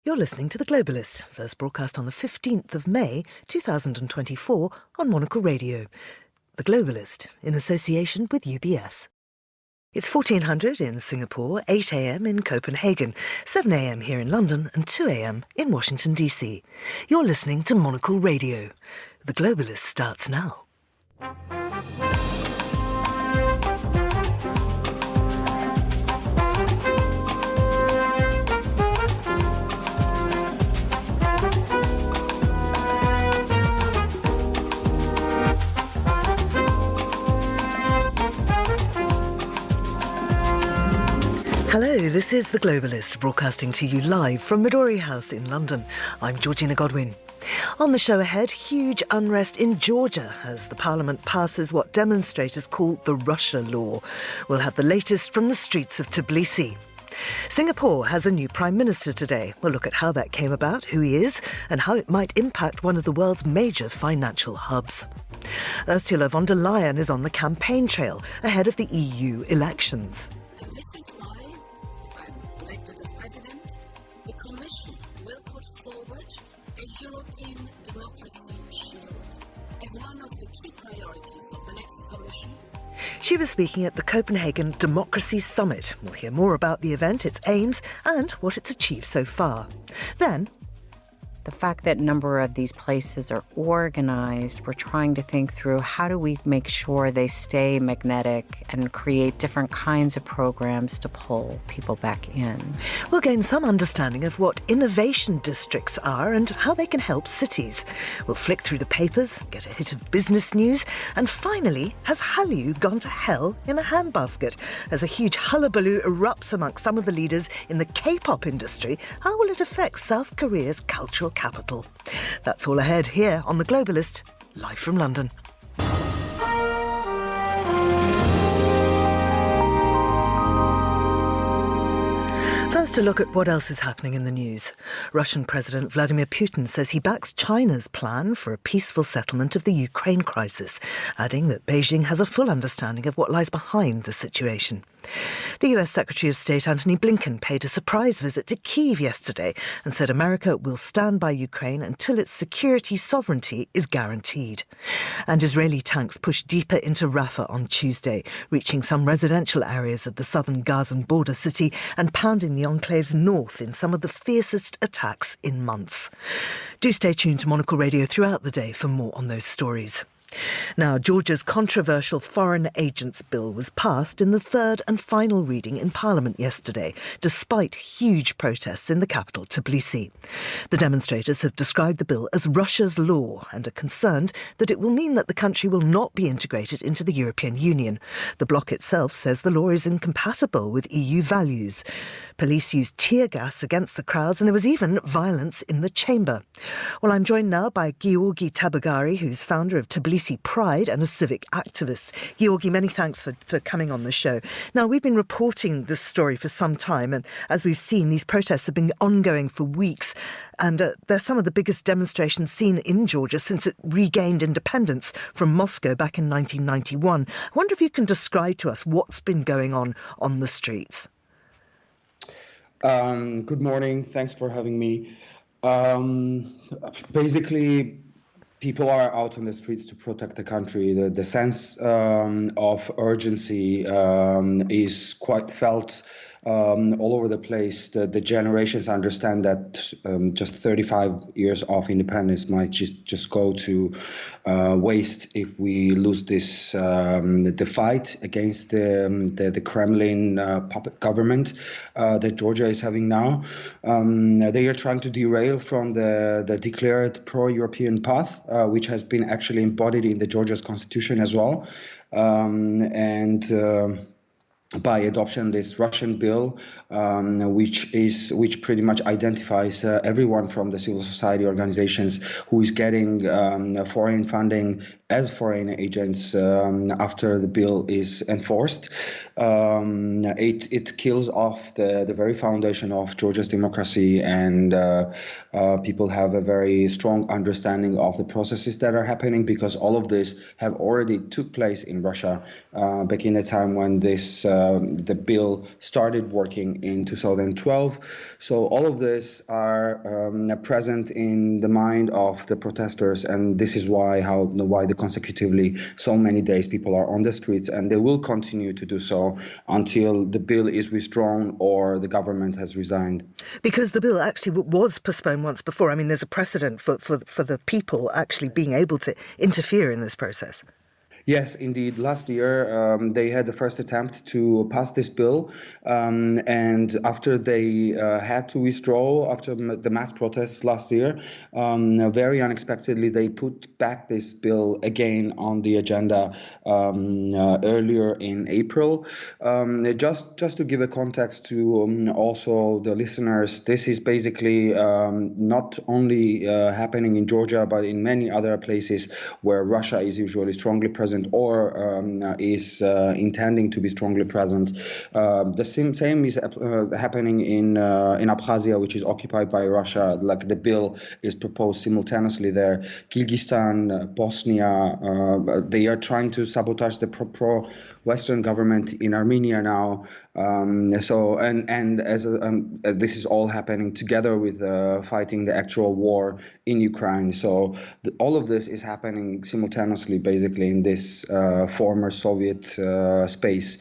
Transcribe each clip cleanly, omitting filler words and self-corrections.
You're listening to The Globalist, first broadcast on the 15th of May 2024 on Monocle Radio. The Globalist, in association with UBS. It's 1400 in Singapore, 8 a.m. in Copenhagen, 7 a.m. here in London and 2 a.m. in Washington, D.C. You're listening to Monocle Radio. The Globalist starts now. Hello, this is The Globalist, broadcasting to you live from Midori House in London. I'm Georgina Godwin. On the show ahead, huge unrest in Georgia as the parliament passes what demonstrators call the Russia law. We'll have the latest from the streets of Tbilisi. Singapore has a new Prime Minister today. We'll look at how that came about, who he is, and how it might impact one of the world's major financial hubs. Ursula von der Leyen is on the campaign trail ahead of the EU elections. European democracy shield as one of the key priorities of the next Commission. She was speaking at the Copenhagen Democracy Summit. We'll hear more about the event, its aims, and what it's achieved so far. Then, the fact that a number of these places are organized, we're trying to think through how do we make sure they stay magnetic and create different kinds of programs to pull people back in. We'll gain some understanding of what innovation districts are and how they can help cities. We'll flick through the papers, get a hit of business news, and finally, has Hallyu gone to hell in a handbasket? As a huge hullabaloo erupts amongst some of the leaders in the K-pop industry, how will it affect South Korea's cultural capital? That's all ahead here on The Globalist, live from London. First, a look at what else is happening in the news. Russian President Vladimir Putin says he backs China's plan for a peaceful settlement of the Ukraine crisis, adding that Beijing has a full understanding of what lies behind the situation. The US Secretary of State Antony Blinken paid a surprise visit to Kyiv yesterday and said America will stand by Ukraine until its security sovereignty is guaranteed. And Israeli tanks pushed deeper into Rafah on Tuesday, reaching some residential areas of the southern Gazan border city and pounding the enclave's north in some of the fiercest attacks in months. Do stay tuned to Monocle Radio throughout the day for more on those stories. Now, Georgia's controversial Foreign Agents Bill was passed in the third and final reading in Parliament yesterday, despite huge protests in the capital, Tbilisi. The demonstrators have described the bill as Russia's law and are concerned that it will mean that the country will not be integrated into the European Union. The bloc itself says the law is incompatible with EU values. Police used tear gas against the crowds and there was even violence in the chamber. Well, I'm joined now by Giorgi Tabagari, who's founder of Tbilisi Pride and a civic activist. Giorgi, many thanks for coming on the show. Now, we've been reporting this story for some time, and as we've seen, these protests have been ongoing for weeks, and they're some of the biggest demonstrations seen in Georgia since it regained independence from Moscow back in 1991. I wonder if you can describe to us what's been going on the streets. Good morning. Thanks for having me. Basically, people are out on the streets to protect the country. The sense of urgency is quite felt all over the place. The generations understand that just 35 years of independence might just go to waste if we lose this the fight against the Kremlin puppet government that Georgia is having now. They are trying to derail from the declared pro-European path, which has been actually embodied in the Georgia's constitution as well. By adoption, this Russian bill, which pretty much identifies everyone from the civil society organizations who is getting foreign funding as foreign agents after the bill is enforced. It kills off the very foundation of Georgia's democracy, and people have a very strong understanding of the processes that are happening, because all of this have already took place in Russia back in the time when this the bill started working in 2012. So all of this are present in the mind of the protesters, and this is why the consecutively so many days people are on the streets, and they will continue to do so until the bill is withdrawn or the government has resigned. Because the bill actually was postponed once before. I mean, there's a precedent for the people actually being able to interfere in this process. Yes, indeed. Last year, they had the first attempt to pass this bill, and after they had to withdraw after the mass protests last year, very unexpectedly, they put back this bill again on the agenda earlier in April. Just to give a context to also the listeners, this is basically not only happening in Georgia, but in many other places where Russia is usually strongly present or is intending to be strongly present. The same is happening in Abkhazia, which is occupied by Russia. Like the bill is proposed simultaneously there. Kyrgyzstan, Bosnia, they are trying to sabotage the pro-Western government in Armenia now. This is all happening together with fighting the actual war in Ukraine. So all of this is happening simultaneously, basically, in this former Soviet space.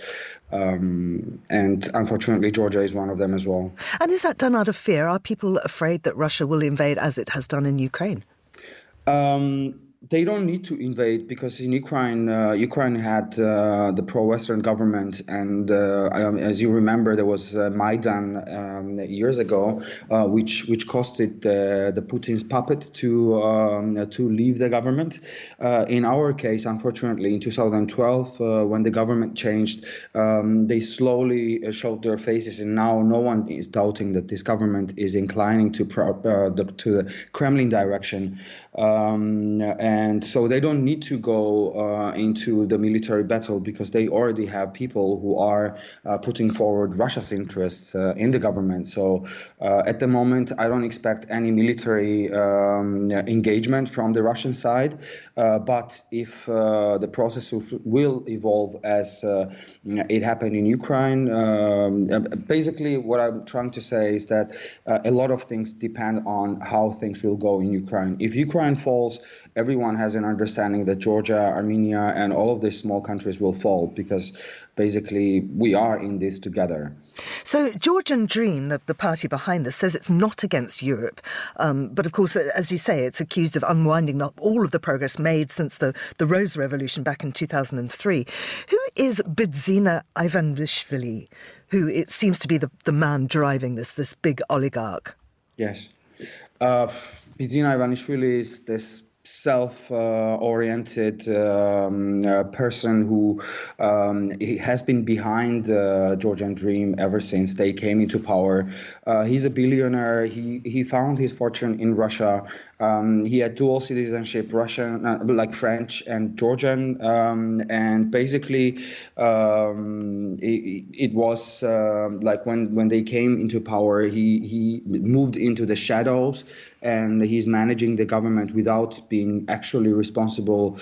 And unfortunately, Georgia is one of them as well. And is that done out of fear? Are people afraid that Russia will invade as it has done in Ukraine? They don't need to invade because in Ukraine, Ukraine had the pro-Western government, and as you remember, there was Maidan years ago, which costed the Putin's puppet to leave the government. In our case, unfortunately, in 2012, when the government changed, they slowly showed their faces, and now no one is doubting that this government is inclining to the Kremlin direction. And so they don't need to go into the military battle because they already have people who are putting forward Russia's interests in the government. So at the moment, I don't expect any military engagement from the Russian side. But if the process will evolve as it happened in Ukraine, basically what I'm trying to say is that a lot of things depend on how things will go in Ukraine. If Ukraine falls, everyone has an understanding that Georgia, Armenia, and all of these small countries will fall because basically we are in this together. So Georgian Dream, the party behind this, says it's not against Europe. But of course, as you say, it's accused of unwinding all of the progress made since the Rose Revolution back in 2003. Who is Bidzina Ivanishvili, who it seems to be the man driving this big oligarch? Yes. Bidzina Ivanishvili is this self-oriented person who he has been behind Georgian Dream ever since they came into power. He's a billionaire. He found his fortune in Russia. He had dual citizenship, Russian, like French and Georgian, and basically it was like when they came into power, he moved into the shadows, and he's managing the government without being actually responsible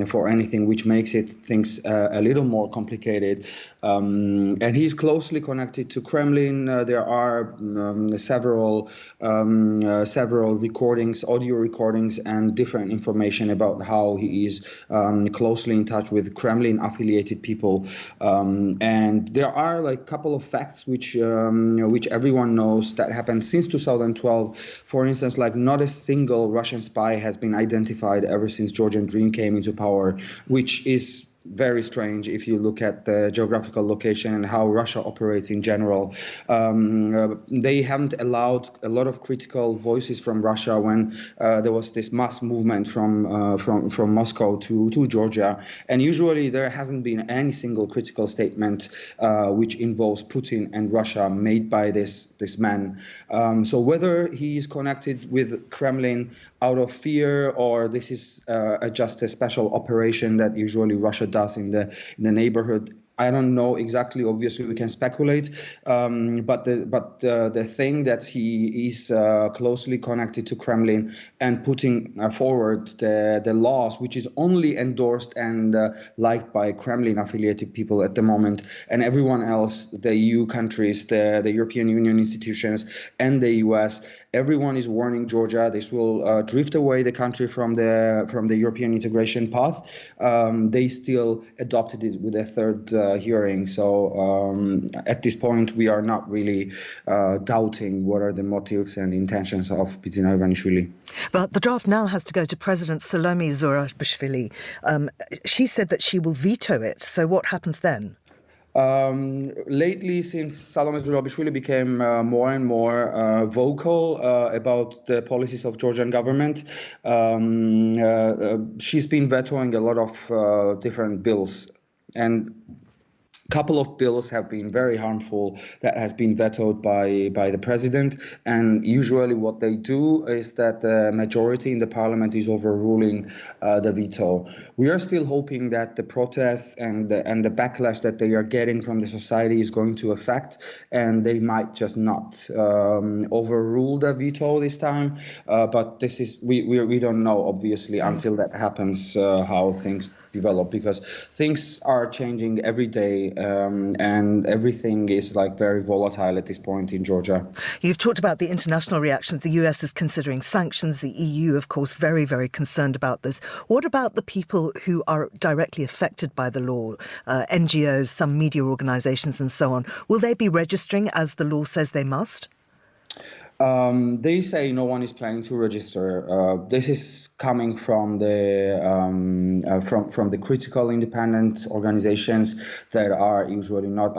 for anything, which makes things a little more complicated. And he's closely connected to Kremlin. There are several recordings, audio recordings, and different information about how he is closely in touch with Kremlin-affiliated people. And there are like a couple of facts which everyone knows that happened since 2012. For instance, like not a single Russian spy has been identified ever since Georgian Dream came into power, which is very strange if you look at the geographical location and how Russia operates in general. They haven't allowed a lot of critical voices from Russia when there was this mass movement from Moscow to Georgia. And usually there hasn't been any single critical statement which involves Putin and Russia made by this man. So whether he is connected with Kremlin out of fear or this is just a special operation that usually Russia does in the neighborhood, I don't know exactly. Obviously, we can speculate, but the thing that he is closely connected to Kremlin and putting forward the laws, which is only endorsed and liked by Kremlin-affiliated people at the moment, and everyone else, the EU countries, the European Union institutions, and the US, everyone is warning Georgia this will drift away the country from the European integration path. They still adopted it with a third hearing. So at this point, we are not really doubting what are the motives and intentions of Bidzina Ivanishvili. But the draft now has to go to President Salome Zurabishvili. She said that she will veto it. So what happens then? Lately, since Salome Zurabishvili became more and more vocal about the policies of Georgian government, she's been vetoing a lot of different bills. And couple of bills have been very harmful that has been vetoed by the president, and usually what they do is that the majority in the parliament is overruling the veto. We are still hoping that the protests and the backlash that they are getting from the society is going to affect, and they might just not overrule the veto this time. But this is we don't know, obviously, until that happens, how things develop, because things are changing every day, and everything is like very volatile at this point in Georgia. You've talked about the international reactions. The US is considering sanctions. The EU, of course, very, very concerned about this. What about the people who are directly affected by the law, NGOs, some media organizations and so on? Will they be registering as the law says they must? They say no one is planning to register. This is coming from the critical independent organizations that are usually not,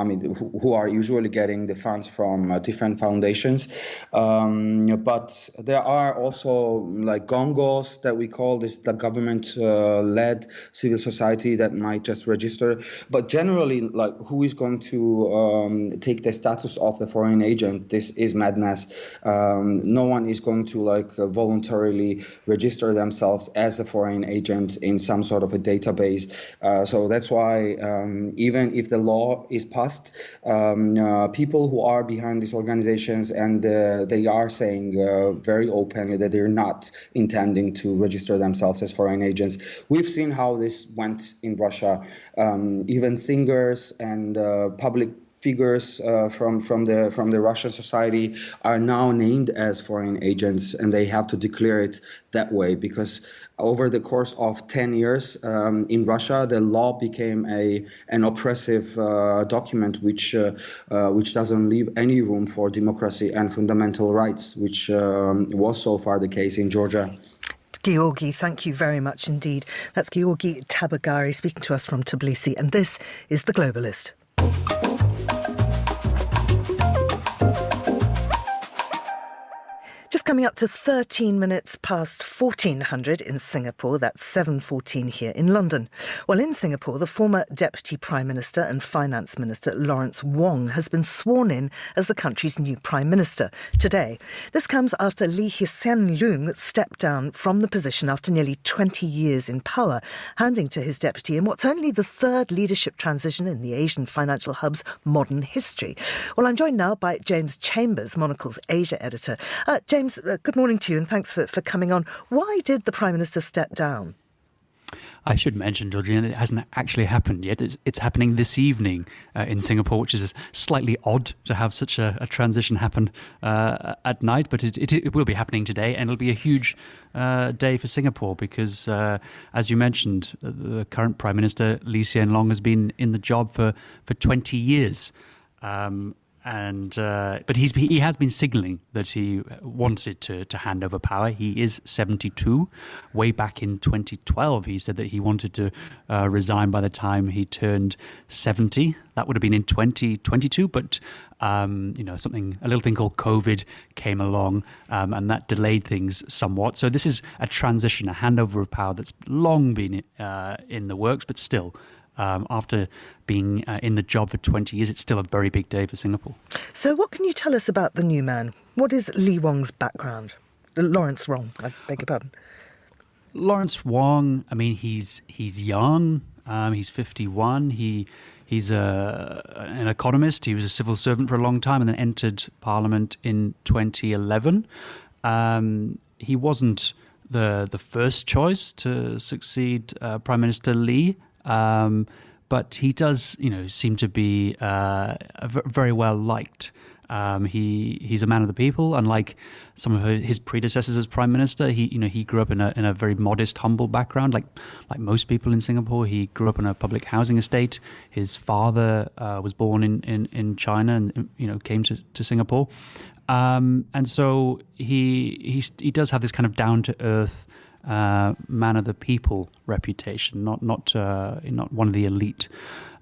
who are usually getting the funds from different foundations. But there are also like gongos that we call this, the government-led civil society that might just register. But generally, like, who is going to take the status of the foreign agent? This is madness. No one is going to voluntarily register themselves as a foreign agent in some sort of a database. So that's why even if the law is passed, people who are behind these organizations, and they are saying very openly that they're not intending to register themselves as foreign agents. We've seen how this went in Russia. Even singers and public figures from the Russian society are now named as foreign agents, and they have to declare it that way, because over the course of 10 years in Russia, the law became an oppressive document which doesn't leave any room for democracy and fundamental rights, which was so far the case in Georgia. Giorgi, thank you very much indeed. That's Giorgi Tabagari speaking to us from Tbilisi, and this is The Globalist. Just coming up to 13 minutes past 1400 in Singapore. That's 7:14 here in London. Well, in Singapore, the former Deputy Prime Minister and Finance Minister Lawrence Wong has been sworn in as the country's new Prime Minister today. This comes after Lee Hsien Loong stepped down from the position after nearly 20 years in power, handing to his deputy in what's only the third leadership transition in the Asian financial hub's modern history. Well, I'm joined now by James Chambers, Monocle's Asia editor. James, good morning to you, and thanks for coming on. Why did the Prime Minister step down? I should mention, Georgina, that it hasn't actually happened yet. It's happening this evening in Singapore, which is slightly odd to have such a transition happen at night, but it will be happening today, and it'll be a huge day for Singapore because, as you mentioned, the current Prime Minister, Lee Hsien Loong, has been in the job for 20 years. But he has been signalling that he wanted to hand over power. He is 72. Way back in 2012, he said that he wanted to resign by the time he turned 70. That would have been in 2022, but a little thing called COVID came along, and that delayed things somewhat. So this is a transition, a handover of power that's long been in the works, but still. After being in the job for 20 years, it's still a very big day for Singapore. So what can you tell us about the new man? What is Lee Wong's background? Lawrence Wong, I beg your pardon. Lawrence Wong, he's young. He's 51. He He's an economist. He was a civil servant for a long time and then entered parliament in 2011. He wasn't the first choice to succeed Prime Minister Lee, but he does, seem to be very well liked. He's a man of the people, unlike some of his predecessors as prime minister. He grew up in a very modest, humble background, like most people in Singapore. He grew up in a public housing estate. His father was born in China and came to Singapore, and so he does have this kind of down to earth man of the people reputation, not one of the elite.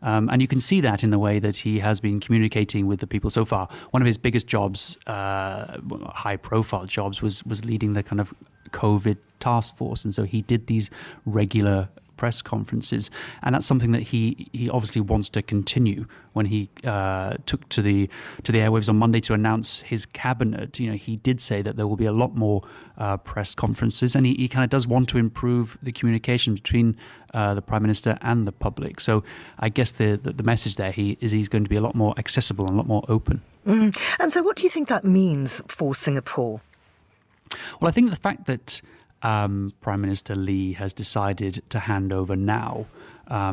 And you can see that in the way that he has been communicating with the people so far. One of his biggest jobs, high-profile jobs, was leading the kind of COVID task force, and so he did these regular press conferences, and that's something that he obviously wants to continue. When he took to the airwaves on Monday to announce his cabinet, he did say that there will be a lot more press conferences, and he kind of does want to improve the communication between the Prime Minister and the public. So I guess the message there he's going to be a lot more accessible and a lot more open. And so what do you think that means for Singapore? Well, I think the fact that Prime Minister Lee has decided to hand over now,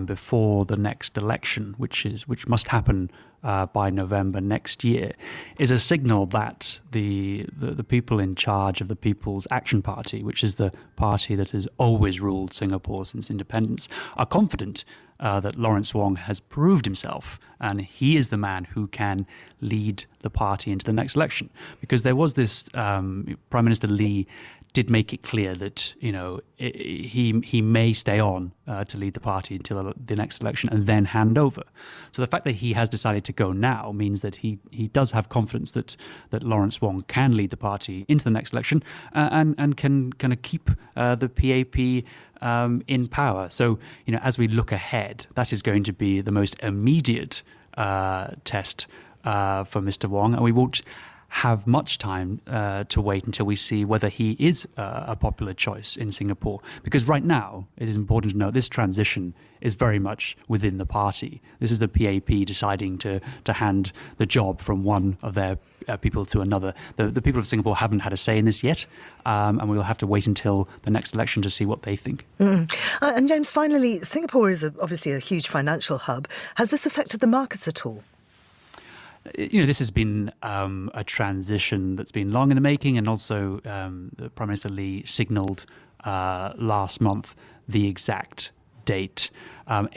before the next election, which must happen by November next year, is a signal that the people in charge of the People's Action Party, which is the party that has always ruled Singapore since independence, are confident that Lawrence Wong has proved himself, and he is the man who can lead the party into the next election. Because there was this Prime Minister Lee did make it clear that he may stay on to lead the party until the next election and then hand over. So the fact that he has decided to go now means that he does have confidence that Lawrence Wong can lead the party into the next election and can kind of keep the PAP in power. So as we look ahead, that is going to be the most immediate test for Mr. Wong, and we won't have much time to wait until we see whether he is a popular choice in Singapore. Because right now, it is important to note this transition is very much within the party. This is the PAP deciding to hand the job from one of their people to another. The people of Singapore haven't had a say in this yet, and we'll have to wait until the next election to see what they think. And James, finally, Singapore is obviously a huge financial hub. Has this affected the markets at all? This has been a transition that's been long in the making, and also the Prime Minister Lee signalled last month the exact date of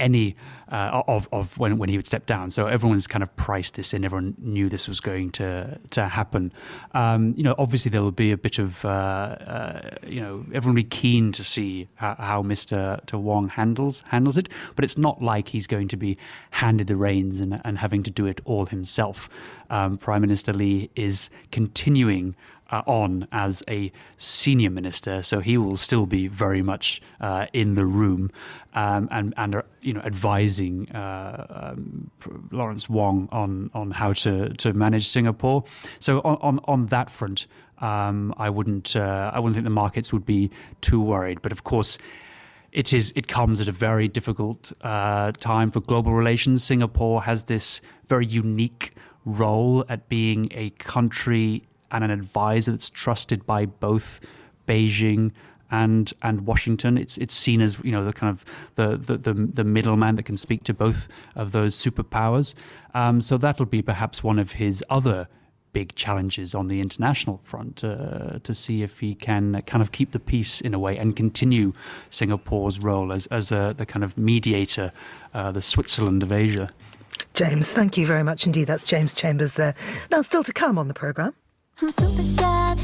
when he would step down. So everyone's kind of priced this in. Everyone knew this was going to happen. Obviously there will be a bit of everyone will be keen to see how Mr. Wong handles it. But it's not like he's going to be handed the reins and having to do it all himself. Prime Minister Lee is continuing on as a senior minister, so he will still be very much in the room and advising Lawrence Wong on how to manage Singapore. So on that front, I wouldn't think the markets would be too worried. But of course, it comes at a very difficult time for global relations. Singapore has this very unique role at being a country and an advisor that's trusted by both Beijing and Washington. It's seen as the kind of the middleman that can speak to both of those superpowers. So that'll be perhaps one of his other big challenges on the international front, to see if he can kind of keep the peace in a way and continue Singapore's role as the kind of mediator, the Switzerland of Asia. James, thank you very much indeed. That's James Chambers there. Now, still to come on the programme. I'm super shy,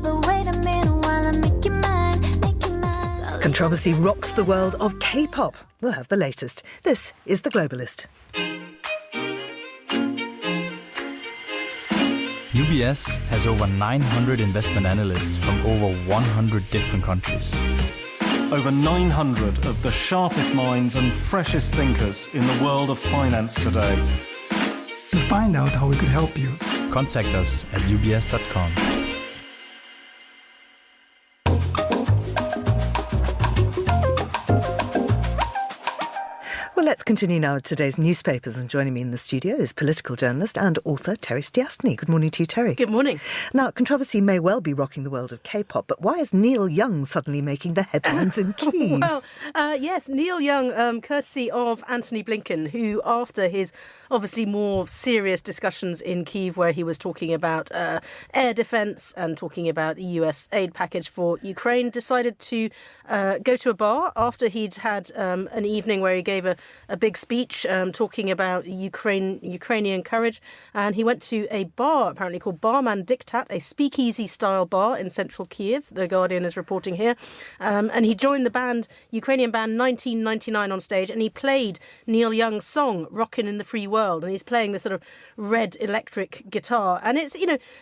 but wait a minute while I make you mine. Controversy rocks the world of K-pop. We'll have the latest. This is The Globalist. UBS has over 900 investment analysts from over 100 different countries. Over 900 of the sharpest minds and freshest thinkers in the world of finance today. To find out how we could help you, contact us at ubs.com. Well, Well, let's continue now with today's newspapers, and joining me in the studio is political journalist and author Terry Stiastny. Good morning to you, Terry. Good morning. Now, controversy may well be rocking the world of K-pop, but why is Neil Young suddenly making the headlines in Kyiv? Yes, Neil Young, courtesy of Antony Blinken, who, after his obviously more serious discussions in Kyiv, where he was talking about air defence and talking about the US aid package for Ukraine, decided to go to a bar after he'd had an evening where he gave a big speech talking about Ukrainian courage. And he went to a bar, apparently called Barman Diktat, a speakeasy-style bar in central Kyiv, The Guardian is reporting here. And he joined the Ukrainian band 1999 on stage, and he played Neil Young's song, Rockin' in the Free World. And he's playing this sort of red electric guitar. And it's,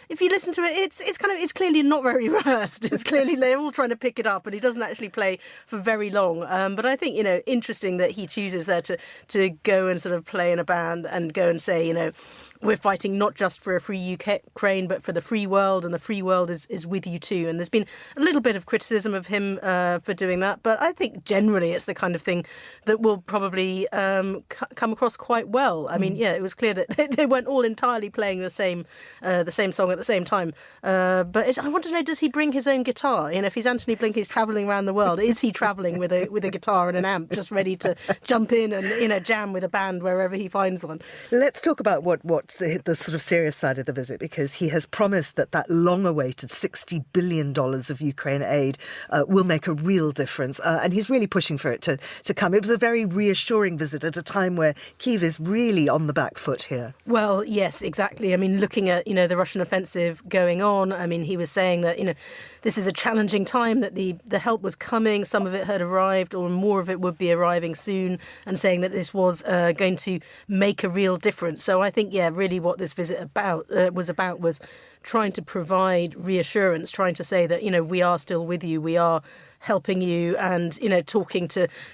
if you listen to it, it's clearly not very rehearsed. It's clearly they're all trying to pick it up, and he doesn't actually play for very long. But I think, interesting that he chooses there to go and sort of play in a band and go and say, we're fighting not just for a free Ukraine, but for the free world, and the free world is with you too. And there's been a little bit of criticism of him for doing that, but I think generally it's the kind of thing that will probably come across quite well. I mean, it was clear that they weren't all entirely playing the same song at the same time. But I want to know, does he bring his own guitar? If he's Antony Blinken, he's travelling around the world. Is he travelling with a guitar and an amp, just ready to jump in and jam with a band wherever he finds one? Let's talk about what the sort of serious side of the visit, because he has promised that long-awaited $60 billion of Ukraine aid will make a real difference. And he's really pushing for it to come. It was a very reassuring visit at a time where Kyiv is really on the back foot here. Well, yes, exactly. I mean, looking at, the Russian offensive going on, I mean, he was saying that, this is a challenging time, that the help was coming. Some of it had arrived, or more of it would be arriving soon, and saying that this was going to make a real difference. So I think, really what this visit was trying to provide reassurance, trying to say that, we are still with you, we are helping you, and,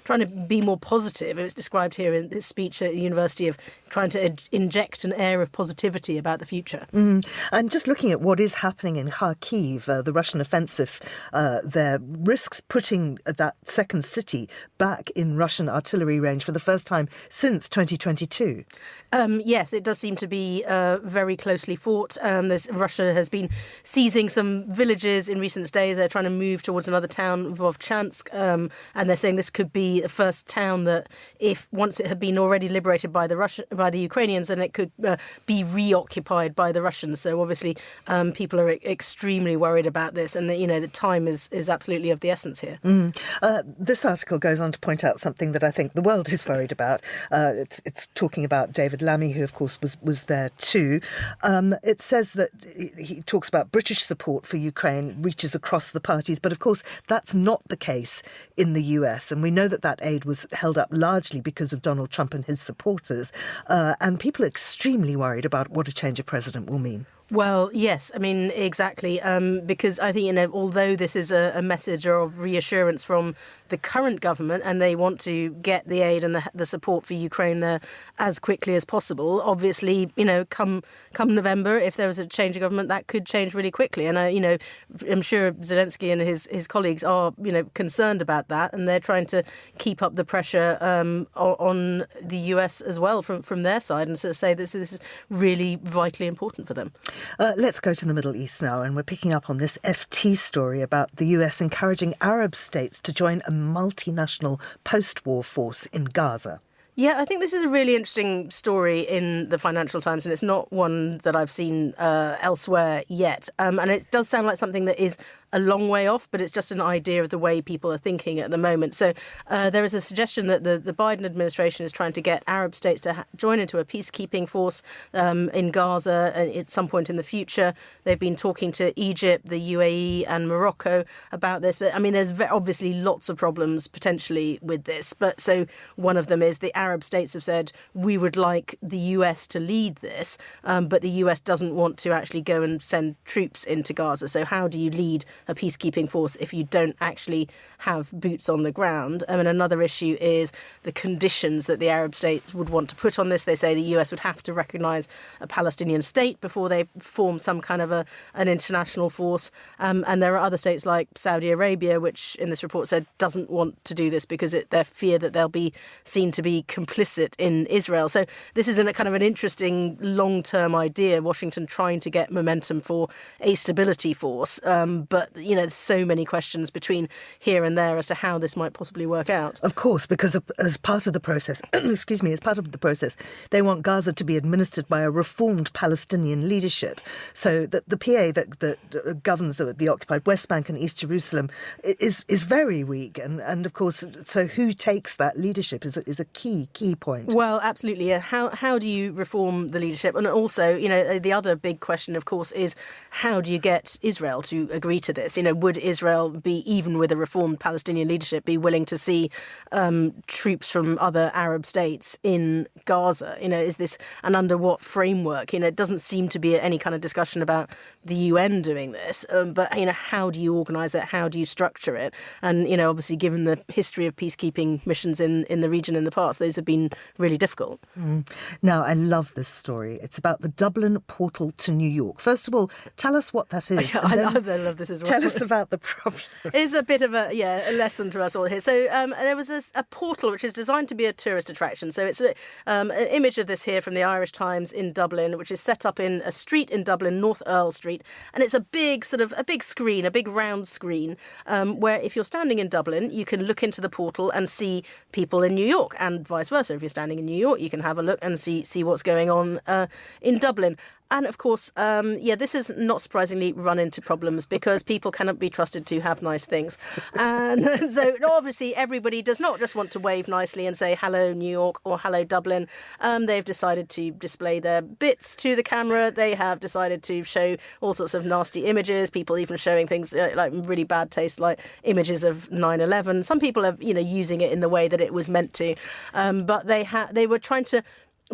trying to be more positive. It was described here in this speech at the university of trying to inject an air of positivity about the future. And just looking at what is happening in Kharkiv, the Russian offensive there risks putting that second city back in Russian artillery range for the first time since 2022. Yes, it does seem to be very closely fought. Russia has been seizing some villages in recent days. They're trying to move towards another town, Vovchansk, and they're saying this could be the first town that, once it had been already liberated by the Ukrainians, then it could be reoccupied by the Russians. So obviously, people are extremely worried about this, and the time is absolutely of the essence here. This article goes on to point out something that I think the world is worried about. It's talking about David Lammy, who of course was there too. It says that he talks about British support for Ukraine reaches across the parties, but of course that's not the case in the US, and we know that aid was held up largely because of Donald Trump and his supporters, and people are extremely worried about what a change of president will mean. Well, yes, I mean, exactly, because I think, although this is a message of reassurance from the current government, and they want to get the aid and the support for Ukraine there as quickly as possible, obviously, come November, if there was a change of government, that could change really quickly. And, I'm sure Zelensky and his colleagues are, concerned about that, and they're trying to keep up the pressure on the US as well from their side, and sort of say this is really vitally important for them. Let's go to the Middle East now, and we're picking up on this FT story about the US encouraging Arab states to join a multinational post-war force in Gaza. Yeah, I think this is a really interesting story in the Financial Times, and it's not one that I've seen elsewhere yet. And it does sound like something that is a long way off, but it's just an idea of the way people are thinking at the moment. So there is a suggestion that the Biden administration is trying to get Arab states to join into a peacekeeping force in Gaza at some point in the future. They've been talking to Egypt, the UAE and Morocco about this. But I mean, there's obviously lots of problems potentially with this. But so one of them is the Arab states have said, we would like the US to lead this, but the US doesn't want to actually go and send troops into Gaza. So how do you lead a peacekeeping force if you don't actually have boots on the ground? And another issue is the conditions that the Arab states would want to put on this. They say the US would have to recognise a Palestinian state before they form some kind of an international force. And there are other states like Saudi Arabia, which in this report said doesn't want to do this because they fear that they'll be seen to be complicit in Israel. So this is a kind of an interesting long-term idea, Washington trying to get momentum for a stability force. But, there's so many questions between here and there as to how this might possibly work out. Of course, because as part of the process, they want Gaza to be administered by a reformed Palestinian leadership. So the PA that governs the occupied West Bank and East Jerusalem is very weak. And of course, so who takes that leadership is a key point. Well, absolutely. How do you reform the leadership? And also, the other big question, of course, is how do you get Israel to agree to this? Would Israel be, even with a reformed Palestinian leadership, be willing to see troops from other Arab states in Gaza? Is this, and under what framework? It doesn't seem to be any kind of discussion about the UN doing this. But, how do you organise it? How do you structure it? And, obviously, given the history of peacekeeping missions in the region in the past, those have been really difficult. Now, I love this story. It's about the Dublin portal to New York. First of all, tell us what that is. I love this as well. Tell us about the problem. It's a bit of a lesson to us all here. So there was a portal which is designed to be a tourist attraction. So it's an image of this here from the Irish Times in Dublin, which is set up in a street in Dublin, North Earl Street. And it's a big screen, a big round screen, where if you're standing in Dublin, you can look into the portal and see people in New York, and vice versa. If you're standing in New York, you can have a look and see what's going on in Dublin. And of course, this has not surprisingly run into problems because people cannot be trusted to have nice things. And so obviously everybody does not just want to wave nicely and say hello New York or hello Dublin. They've decided to display their bits to the camera. They have decided to show all sorts of nasty images, people even showing things like really bad taste, like images of 9/11. Some people are, using it in the way that it was meant to. But they were trying to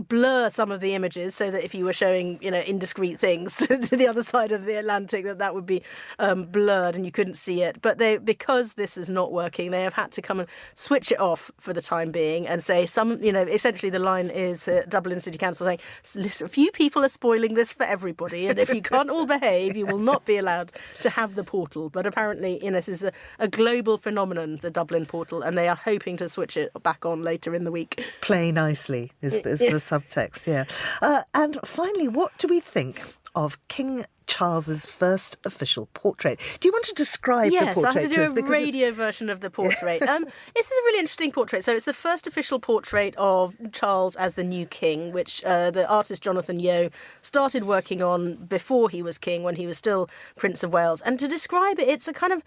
blur some of the images so that if you were showing, indiscreet things to the other side of the Atlantic, that would be blurred and you couldn't see it. But because this is not working, they have had to come and switch it off for the time being and say essentially the line is Dublin City Council saying, listen, a few people are spoiling this for everybody, and if you can't all behave, you will not be allowed to have the portal. But apparently, this is a global phenomenon, the Dublin portal, and they are hoping to switch it back on later in the week. Play nicely is the subtext, yeah. And finally, what do we think of King Charles's first official portrait? Do you want to describe the portrait? Yes, I have to do a radio version of the portrait. This is a really interesting portrait. So it's the first official portrait of Charles as the new king, which the artist Jonathan Yeo started working on before he was king, when he was still Prince of Wales. And to describe it, it's a kind of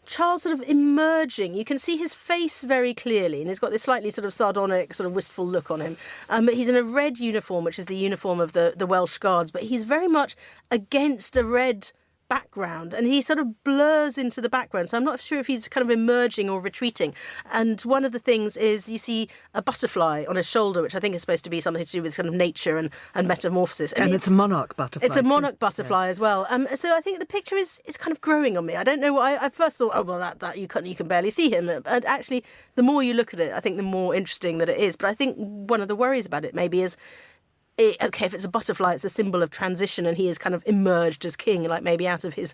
Charles sort of emerging. You can see his face very clearly, and he's got this slightly sort of sardonic, sort of wistful look on him. But he's in a red uniform, which is the uniform of the Welsh Guards, but he's very much against a red background, and he sort of blurs into the background. So I'm not sure if he's kind of emerging or retreating. And one of the things is you see a butterfly on his shoulder, which I think is supposed to be something to do with kind of nature and metamorphosis. And it's a monarch butterfly. It's a monarch butterfly as well. So I think the picture is kind of growing on me. I don't know. I first thought, that you can barely see him. And actually, the more you look at it, I think the more interesting that it is. But I think one of the worries about it maybe is, if it's a butterfly, it's a symbol of transition, and he is kind of emerged as king, like maybe out of his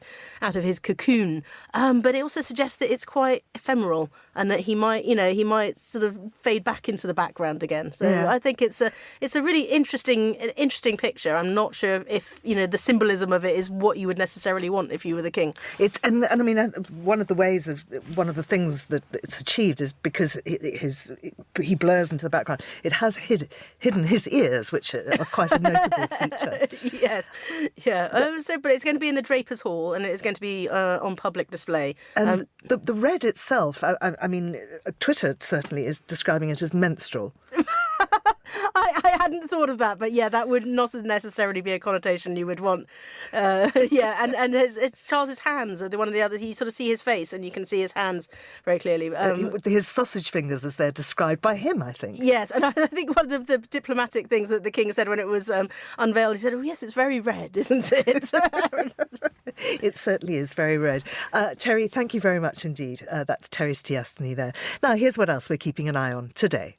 cocoon. But it also suggests that it's quite ephemeral, and that he might sort of fade back into the background again. So yeah. I think it's a really interesting picture. I'm not sure if the symbolism of it is what you would necessarily want if you were the king. And I mean, one of the things that it's achieved is because he blurs into the background. It has hidden his ears, which are quite a notable feature. Yes, yeah. But it's going to be in the Drapers' Hall, and it's going to be on public display. And the red itself, I mean, Twitter certainly is describing it as menstrual. I hadn't thought of that, but yeah, that would not necessarily be a connotation you would want. And it's Charles's hands are one of the others. You sort of see his face, and you can see his hands very clearly. His sausage fingers, as they're described by him, I think. Yes, and I think one of the diplomatic things that the king said when it was unveiled, he said, "Oh yes, it's very red, isn't it?" It certainly is very red. Terry, thank you very much indeed. That's Terry Stiastny there. Now, here's what else we're keeping an eye on today.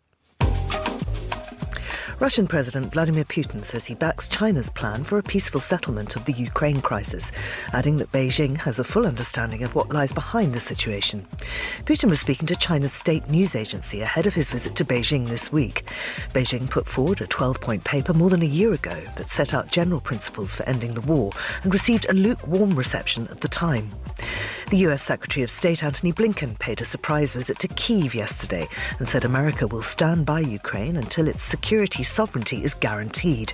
Russian President Vladimir Putin says he backs China's plan for a peaceful settlement of the Ukraine crisis, adding that Beijing has a full understanding of what lies behind the situation. Putin was speaking to China's state news agency ahead of his visit to Beijing this week. Beijing put forward a 12-point paper more than a year ago that set out general principles for ending the war and received a lukewarm reception at the time. The US Secretary of State Antony Blinken paid a surprise visit to Kyiv yesterday and said America will stand by Ukraine until its security sovereignty is guaranteed.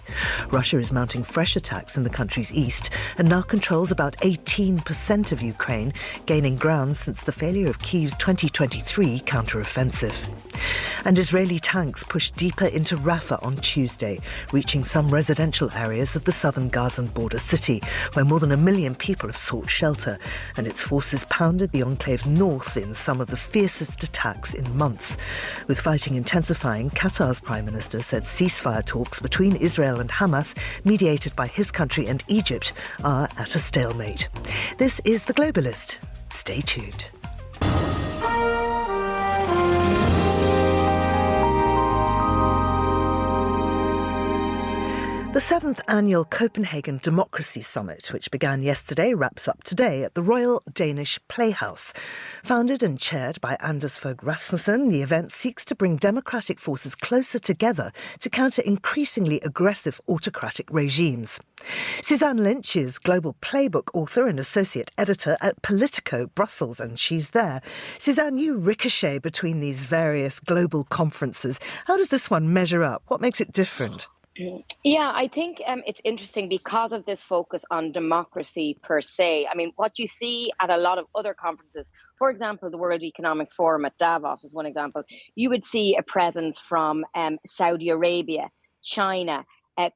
Russia is mounting fresh attacks in the country's east and now controls about 18% of Ukraine, gaining ground since the failure of Kyiv's 2023 counter-offensive. And Israeli tanks pushed deeper into Rafah on Tuesday, reaching some residential areas of the southern Gazan border city, where more than 1 million people have sought shelter, and its forces pounded the enclave's north in some of the fiercest attacks in months. With fighting intensifying, Qatar's Prime Minister said ceasefire talks between Israel and Hamas, mediated by his country and Egypt, are at a stalemate. This is The Globalist. Stay tuned. The 7th annual Copenhagen Democracy Summit, which began yesterday, wraps up today at the Royal Danish Playhouse. Founded and chaired by Anders Fogh Rasmussen, the event seeks to bring democratic forces closer together to counter increasingly aggressive autocratic regimes. Suzanne Lynch is global playbook author and associate editor at Politico Brussels, and she's there. Suzanne, you ricochet between these various global conferences. How does this one measure up? What makes it different? Yeah, I think it's interesting because of this focus on democracy per se. I mean, what you see at a lot of other conferences, for example, the World Economic Forum at Davos is one example, you would see a presence from Saudi Arabia, China,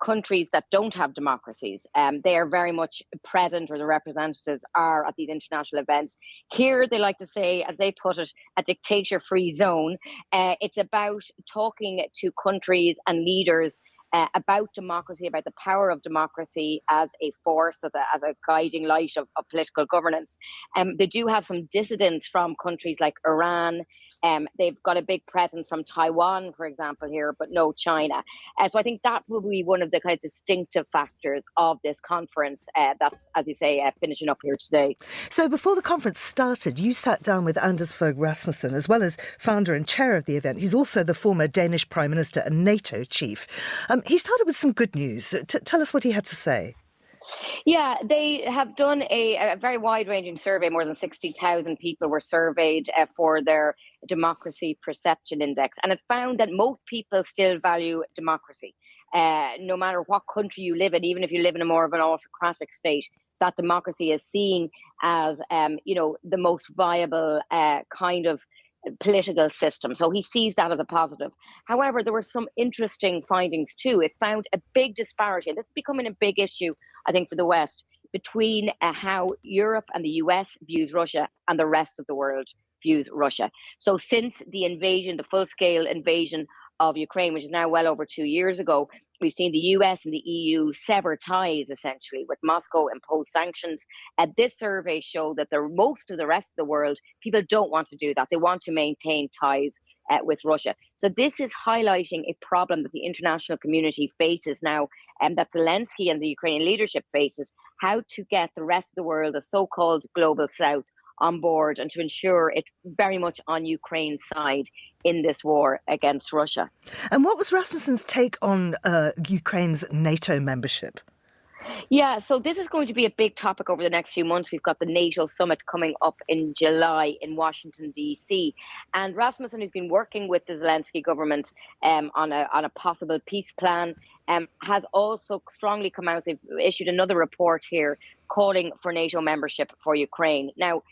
countries that don't have democracies. They are very much present, or the representatives are, at these international events. Here, they like to say, as they put it, a dictator-free zone. It's about talking to countries and leaders about democracy, about the power of democracy as a force, as a guiding light of political governance. They do have some dissidents from countries like Iran. They've got a big presence from Taiwan, for example, here, but no China. So I think that will be one of the kind of distinctive factors of this conference that's, as you say, finishing up here today. So before the conference started, you sat down with Anders Fogh Rasmussen, as well as founder and chair of the event. He's also the former Danish Prime Minister and NATO chief. He started with some good news. Tell us what he had to say. Yeah, they have done a very wide-ranging survey. More than 60,000 people were surveyed for their democracy perception index. And it found that most people still value democracy. No matter what country you live in, even if you live in a more of an autocratic state, that democracy is seen as, the most viable kind of political system. So he sees that as a positive. However, there were some interesting findings too. It found a big disparity, and this is becoming a big issue, I think, for the West, between how Europe and the US views Russia and the rest of the world views Russia. So since the invasion, the full-scale invasion of Ukraine, which is now well over 2 years ago, we've seen the US and the EU sever ties, essentially, with Moscow, impose sanctions. This survey showed that most of the rest of the world, people don't want to do that. They want to maintain ties with Russia. So this is highlighting a problem that the international community faces now, and that Zelensky and the Ukrainian leadership faces, how to get the rest of the world, the so-called global south, on board and to ensure it's very much on Ukraine's side in this war against Russia. And what was Rasmussen's take on Ukraine's NATO membership? Yeah, so this is going to be a big topic over the next few months. We've got the NATO summit coming up in July in Washington, D.C. And Rasmussen, who's been working with the Zelensky government on a possible peace plan, has also strongly come out. They've issued another report here calling for NATO membership for Ukraine. Now,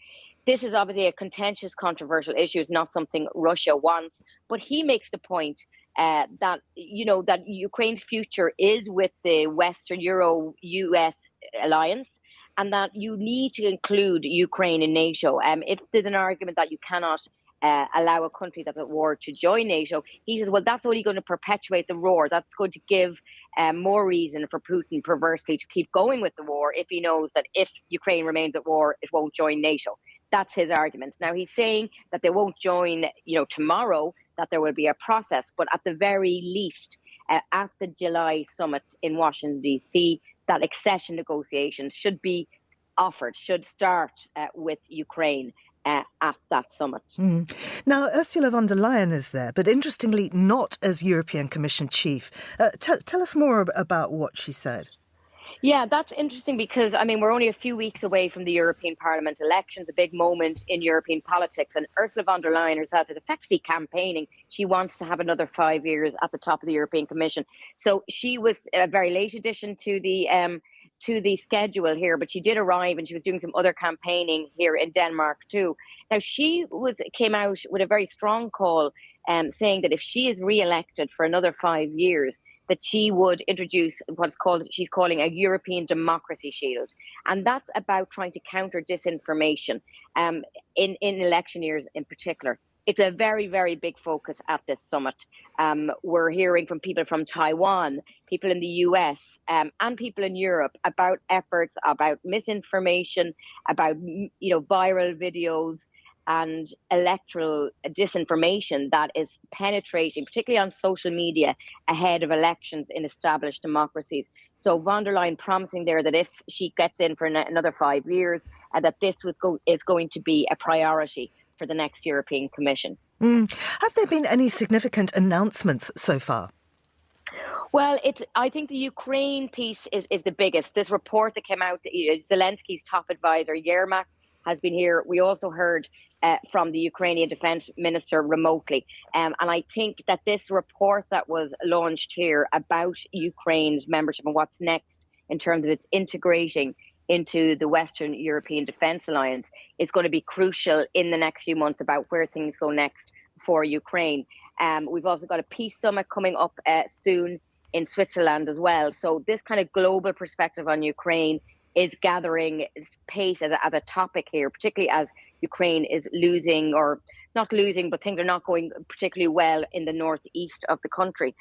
this is obviously a contentious, controversial issue. It's not something Russia wants. But he makes the point that Ukraine's future is with the Western Euro-US alliance, and that you need to include Ukraine in NATO. If there's an argument that you cannot allow a country that's at war to join NATO, he says, well, that's only going to perpetuate the war. That's going to give more reason for Putin, perversely, to keep going with the war if he knows that if Ukraine remains at war, it won't join NATO. That's his argument. Now, he's saying that they won't join, tomorrow, that there will be a process, but at the very least, at the July summit in Washington, D.C., that accession negotiations should be offered, should start with Ukraine at that summit. Now, Ursula von der Leyen is there, but interestingly, not as European Commission chief. Tell us more about what she said. Yeah, that's interesting because, we're only a few weeks away from the European Parliament elections, a big moment in European politics. And Ursula von der Leyen herself is effectively campaigning. She wants to have another 5 years at the top of the European Commission. So she was a very late addition to the schedule here, but she did arrive and she was doing some other campaigning here in Denmark too. Now, she came out with a very strong call saying that if she is re-elected for another 5 years, that she would introduce she's calling a European Democracy Shield. And that's about trying to counter disinformation in election years in particular. It's a very, very big focus at this summit. We're hearing from people from Taiwan, people in the US, and people in Europe about efforts, about misinformation, about viral videos and electoral disinformation that is penetrating, particularly on social media, ahead of elections in established democracies. So von der Leyen promising there that if she gets in for another 5 years, that this is going to be a priority for the next European Commission. Have there been any significant announcements so far? Well, I think the Ukraine piece is the biggest. This report that came out, Zelensky's top advisor, Yermak, has been here. We also heard from the Ukrainian defense minister remotely. And I think that this report that was launched here about Ukraine's membership and what's next in terms of its integrating into the Western European Defence Alliance is going to be crucial in the next few months about where things go next for Ukraine. We've also got a peace summit coming up soon in Switzerland as well. So this kind of global perspective on Ukraine is gathering pace as a topic here, particularly as Ukraine is losing, or not losing, but things are not going particularly well in the northeast of the country.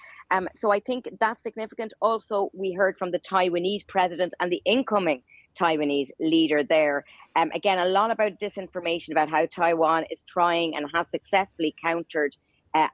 So I think that's significant. Also, we heard from the Taiwanese president and the incoming Taiwanese leader there. Again, a lot about disinformation about how Taiwan is trying and has successfully countered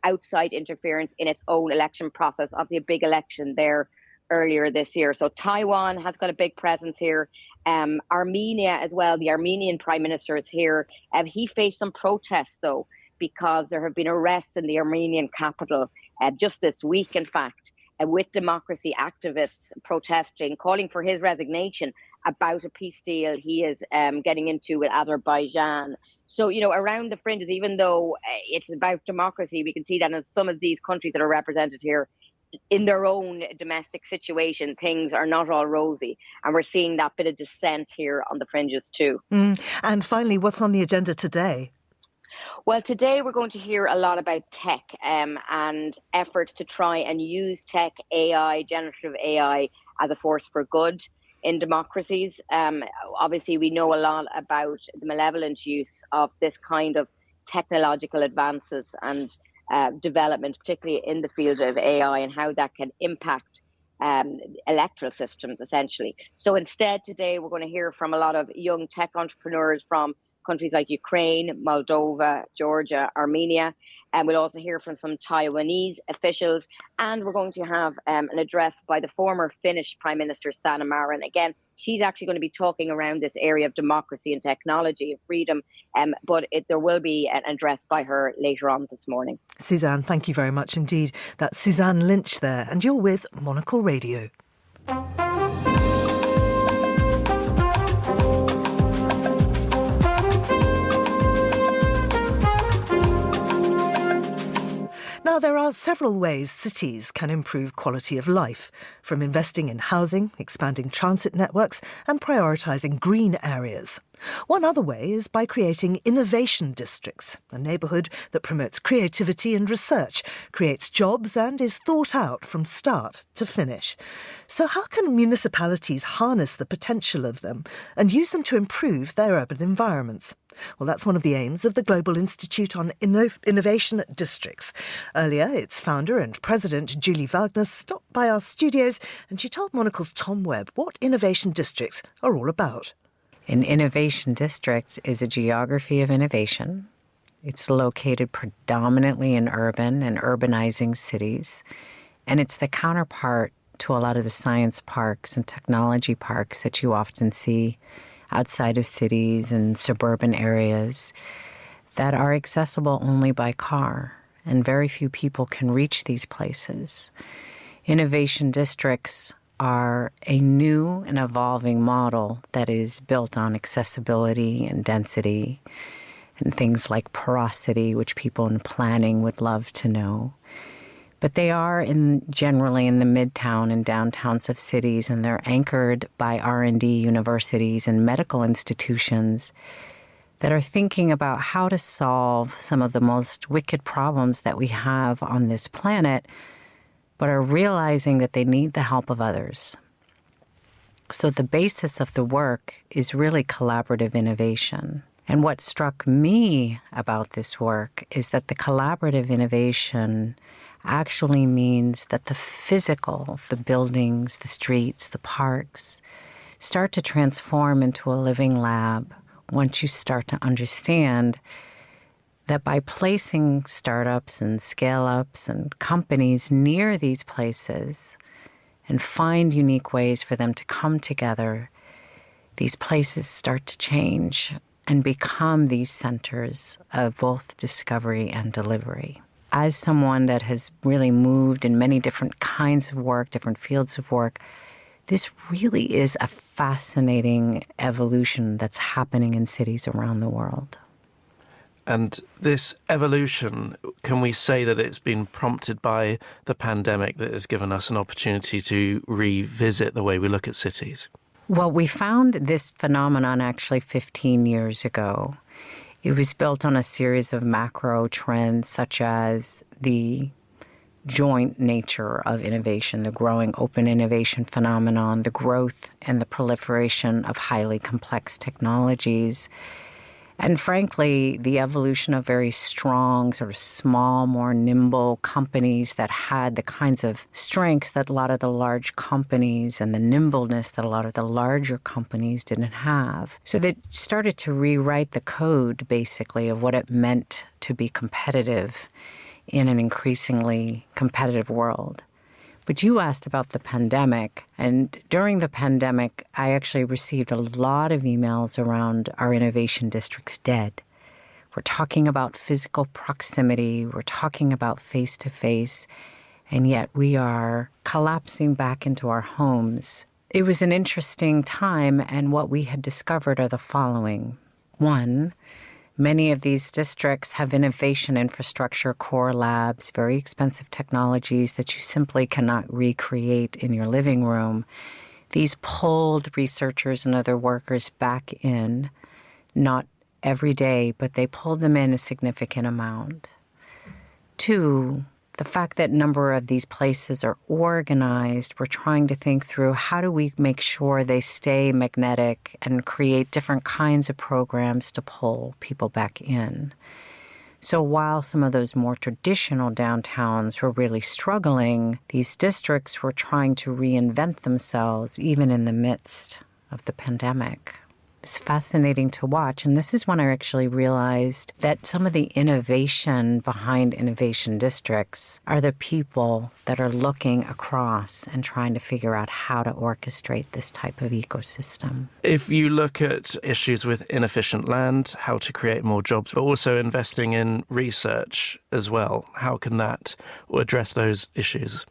outside interference in its own election process. Obviously, a big election there earlier this year. So Taiwan has got a big presence here. Armenia as well. The Armenian prime minister is here. He faced some protests, though, because there have been arrests in the Armenian capital just this week, in fact, with democracy activists protesting, calling for his resignation about a peace deal he is getting into with Azerbaijan. So, around the fringes, even though it's about democracy, we can see that in some of these countries that are represented here, in their own domestic situation, things are not all rosy. And we're seeing that bit of dissent here on the fringes too. And finally, what's on the agenda today? Well, today we're going to hear a lot about tech and efforts to try and use tech, AI, generative AI, as a force for good in democracies. Obviously, we know a lot about the malevolent use of this kind of technological advances and development, particularly in the field of AI, and how that can impact electoral systems, essentially. So instead, today, we're going to hear from a lot of young tech entrepreneurs from countries like Ukraine, Moldova, Georgia, Armenia. And we'll also hear from some Taiwanese officials. And we're going to have an address by the former Finnish Prime Minister, Sanna Marin. Again, she's actually going to be talking around this area of democracy and technology and freedom. But there will be an address by her later on this morning. Suzanne, thank you very much indeed. That's Suzanne Lynch there, and you're with Monocle Radio. Now, there are several ways cities can improve quality of life, from investing in housing, expanding transit networks, and prioritising green areas. One other way is by creating innovation districts, a neighbourhood that promotes creativity and research, creates jobs and is thought out from start to finish. So how can municipalities harness the potential of them and use them to improve their urban environments? Well, that's one of the aims of the Global Institute on Innovation Districts. Earlier, its founder and president, Julie Wagner, stopped by our studios and she told Monocle's Tom Webb what innovation districts are all about. An innovation district is a geography of innovation. It's located predominantly in urban and urbanizing cities. And it's the counterpart to a lot of the science parks and technology parks that you often see outside of cities and suburban areas that are accessible only by car, and very few people can reach these places. Innovation districts are a new and evolving model that is built on accessibility and density and things like porosity, which people in planning would love to know. But they are generally in the midtown and downtowns of cities, and they're anchored by R&D universities and medical institutions that are thinking about how to solve some of the most wicked problems that we have on this planet, but are realizing that they need the help of others. So the basis of the work is really collaborative innovation. And what struck me about this work is that the collaborative innovation actually means that the physical, the buildings, the streets, the parks, start to transform into a living lab once you start to understand that by placing startups and scale-ups and companies near these places and find unique ways for them to come together, these places start to change and become these centers of both discovery and delivery. As someone that has really moved in many different kinds of work, different fields of work, this really is a fascinating evolution that's happening in cities around the world. And this evolution, can we say that it's been prompted by the pandemic that has given us an opportunity to revisit the way we look at cities? Well, we found this phenomenon actually 15 years ago. It was built on a series of macro trends such as the joint nature of innovation, the growing open innovation phenomenon, the growth and the proliferation of highly complex technologies, and frankly, the evolution of very strong, sort of small, more nimble companies that had the kinds of strengths that a lot of the large companies and the nimbleness that a lot of the larger companies didn't have. So they started to rewrite the code, basically, of what it meant to be competitive in an increasingly competitive world. But you asked about the pandemic, and during the pandemic, I actually received a lot of emails around our innovation districts dead. We're talking about physical proximity, we're talking about face-to-face, and yet we are collapsing back into our homes. It was an interesting time, and what we had discovered are the following. One, many of these districts have innovation infrastructure, core labs, very expensive technologies that you simply cannot recreate in your living room. These pulled researchers and other workers back in, not every day, but they pulled them in a significant amount. Two, the fact that a number of these places are organized, we're trying to think through how do we make sure they stay magnetic and create different kinds of programs to pull people back in. So while some of those more traditional downtowns were really struggling, these districts were trying to reinvent themselves even in the midst of the pandemic. It's fascinating to watch, and this is when I actually realized that some of the innovation behind innovation districts are the people that are looking across and trying to figure out how to orchestrate this type of ecosystem. If you look at issues with inefficient land, how to create more jobs, but also investing in research as well, how can that address those issues?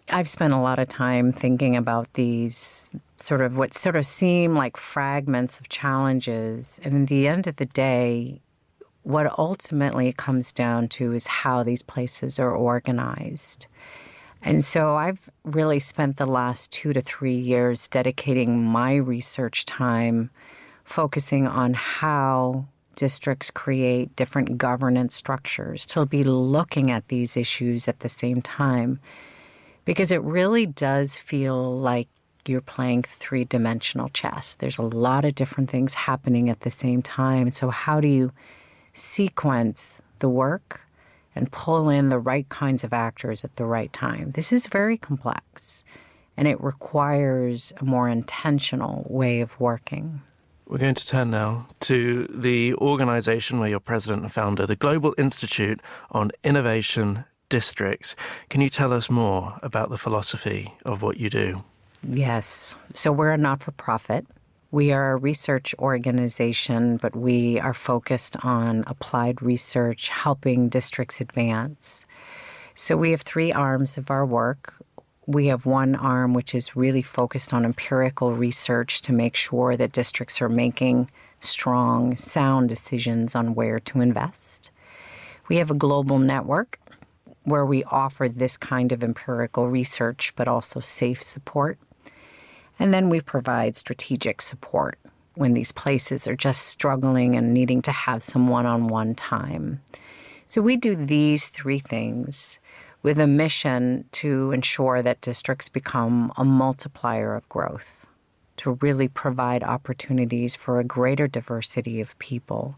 I've spent a lot of time thinking about these what seem like fragments of challenges. And in the end of the day, what ultimately it comes down to is how these places are organized. And so I've really spent the last 2 to 3 years dedicating my research time focusing on how districts create different governance structures, to be looking at these issues at the same time. Because it really does feel like you're playing three-dimensional chess. There's a lot of different things happening at the same time. So how do you sequence the work and pull in the right kinds of actors at the right time? This is very complex, and it requires a more intentional way of working. We're going to turn now to the organization where you're president and founder, the Global Institute on Innovation, districts. Can you tell us more about the philosophy of what you do? Yes. So we're a not-for-profit. We are a research organization, but we are focused on applied research, helping districts advance. So we have 3 arms of our work. We have one arm which is really focused on empirical research to make sure that districts are making strong, sound decisions on where to invest. We have a global network where we offer this kind of empirical research, but also safe support. And then we provide strategic support when these places are just struggling and needing to have some one-on-one time. So we do these 3 things with a mission to ensure that districts become a multiplier of growth, to really provide opportunities for a greater diversity of people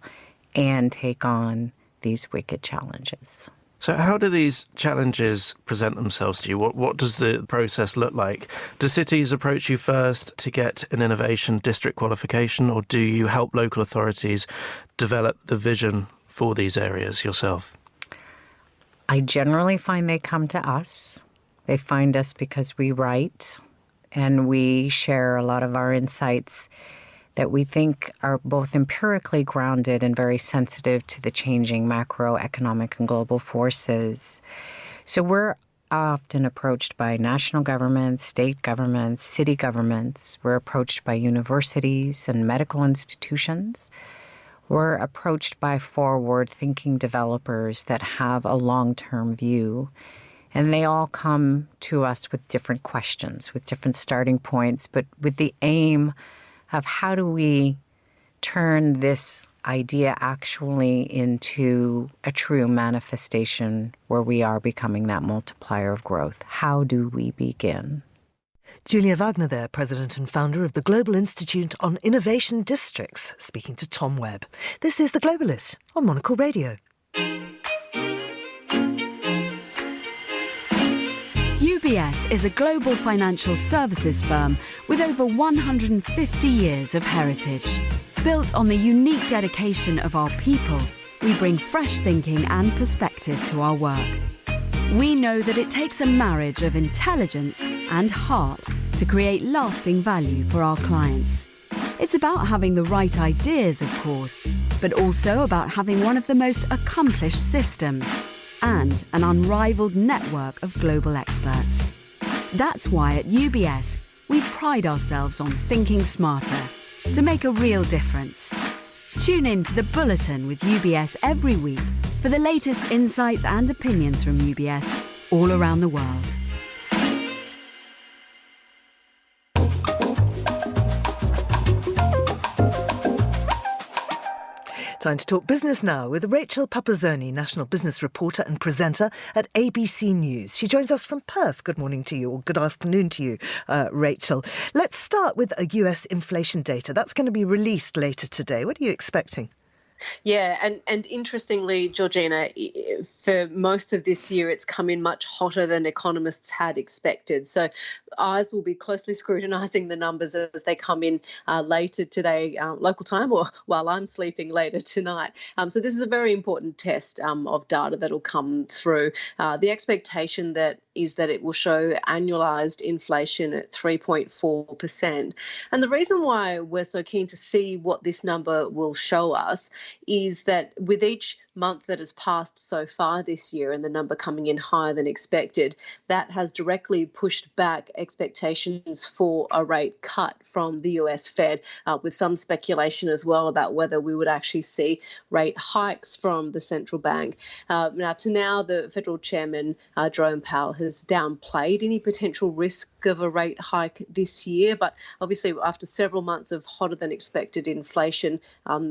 and take on these wicked challenges. So how do these challenges present themselves to you? What does the process look like? Do cities approach you first to get an innovation district qualification, or do you help local authorities develop the vision for these areas yourself? I generally find they come to us. They find us because we write and we share a lot of our insights that we think are both empirically grounded and very sensitive to the changing macroeconomic and global forces. So we're often approached by national governments, state governments, city governments. We're approached by universities and medical institutions. We're approached by forward-thinking developers that have a long-term view. And they all come to us with different questions, with different starting points, but with the aim of how do we turn this idea actually into a true manifestation where we are becoming that multiplier of growth. How do we begin? Julia Wagner there, president and founder of the Global Institute on Innovation Districts, speaking to Tom Webb. This is The Globalist on Monocle Radio. UBS is a global financial services firm with over 150 years of heritage. Built on the unique dedication of our people, we bring fresh thinking and perspective to our work. We know that it takes a marriage of intelligence and heart to create lasting value for our clients. It's about having the right ideas, of course, but also about having one of the most accomplished systems and an unrivaled network of global experts. That's why at UBS, we pride ourselves on thinking smarter to make a real difference. Tune in to the Bulletin with UBS every week for the latest insights and opinions from UBS all around the world. Time to talk business now with Rachel Papazzoni, national business reporter and presenter at ABC News. She joins us from Perth. Good morning to you, or good afternoon to you, Rachel. Let's start with a US inflation data. That's going to be released later today. What are you expecting? Yeah, and interestingly, Georgina, for most of this year, it's come in much hotter than economists had expected. So eyes will be closely scrutinising the numbers as they come in later today, local time, or while I'm sleeping later tonight. So this is a very important test of data that will come through. The expectation that is that it will show annualised inflation at 3.4%. And the reason why we're so keen to see what this number will show us is that with each month that has passed so far this year and the number coming in higher than expected, that has directly pushed back expectations for a rate cut from the US Fed, with some speculation as well about whether we would actually see rate hikes from the central bank. Now, the federal chairman, Jerome Powell, has downplayed any potential risk of a rate hike this year, but obviously after several months of hotter than expected inflation,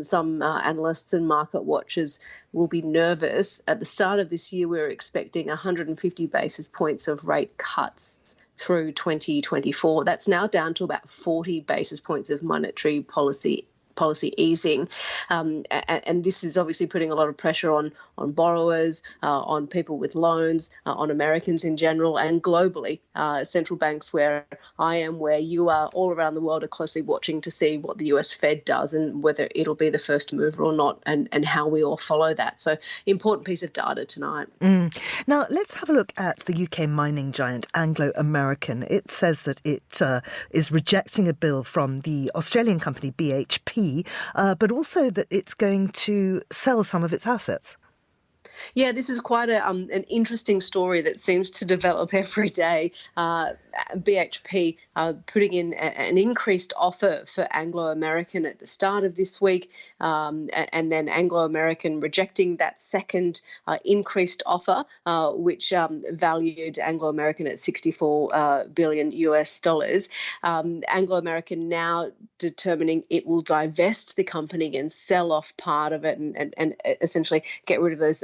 some analysts and market watchers will be nervous. At the start of this year, we were expecting 150 basis points of rate cuts through 2024. That's now down to about 40 basis points of monetary policy policy easing. And this is obviously putting a lot of pressure on borrowers, on people with loans, on Americans in general, and globally. Central banks where I am, where you are, all around the world are closely watching to see what the US Fed does and whether it'll be the first mover or not, and how we all follow that. So important piece of data tonight. Now, let's have a look at the UK mining giant Anglo American. It says that it is rejecting a bill from the Australian company BHP, but also that it's going to sell some of its assets. Yeah, this is quite an interesting story that seems to develop every day. BHP putting in an increased offer for Anglo American at the start of this week, and then Anglo American rejecting that second increased offer, which valued Anglo American at $64 billion US. Anglo American now determining it will divest the company and sell off part of it and essentially get rid of those